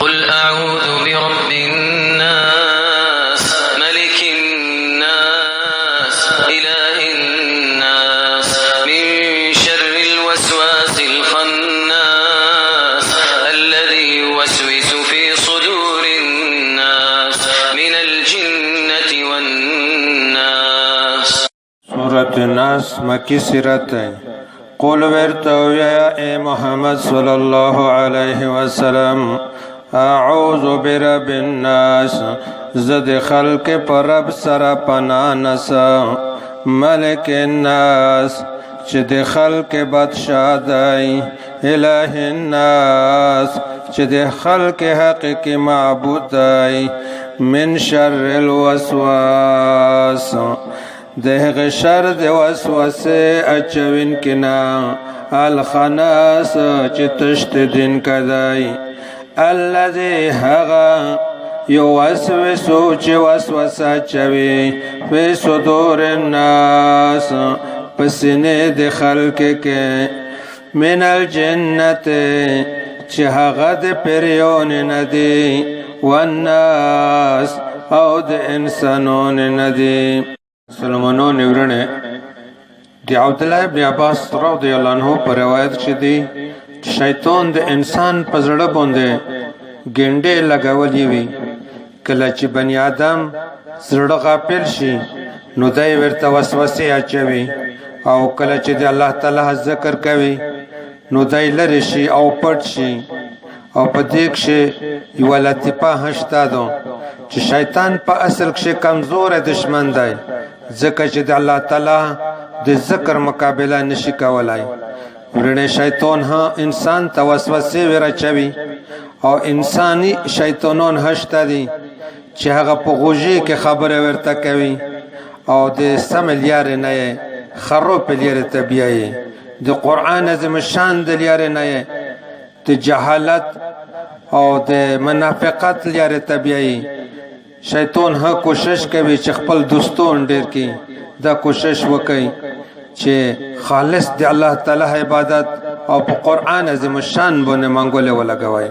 قل أعوذ برب الناس ملك الناس إله الناس من شر الوسواس الخناس الذي يوسوس في صدور الناس من الجنة والناس. سورة الناس مکی سورت ہے. قل ورتو یا اے محمد صلی اللہ علیہ وسلم اعوذ برب الناس زد خلق پر رب سر پناہ نسا ملک الناس چد خلق بادشاہ دائی الہ الناس چد خلق حقیق معبود دائی من شر الوسواس دهغ شر د وسوسه اچوین کنا الخناس چې تشت دین کدای الذي هغا یوسوسو چې وسوسه چوي په صدور الناس پسینه د خلق کې من الجنت چې هغه د پریون ندی والناس او د انسانون ندی. سلمانو نیورنه دی عبدالله ابن عباس رضی اللہ عنہ پر روایت چی دی شیطان د انسان په زړه باندې ګنډې لګولې وي کله چې بنی آدم زړه غافل شي نو دای ورته وسوسه اچوي او کله چې د الله تعالی ذکر کوي نو دای لری شي او پټ شي او په دې کې یو لطیفه هشته ده چې شیطان په اصل کې کمزور دشمن دی ځکه چې د الله تعالی د ذکر مقابله نشي کولای. ورنه شیطان ها انسان ته وسوسه ورچوي او انساني شیطانون هشته دي چې هغه په غوږی کې خبره ورته کوي او د سم لیار نه خراب لیار طبيعي د قران اعظم شان د لیار نه د جهالت او د منافقت لیار طبيعي. شیطان ها کوشش کوي چې خپل دوستون ډیر کی دا کوشش وکړي چې خالص د الله تعالی عبادت او په قران عظیم شان باندې منګول ولګوي.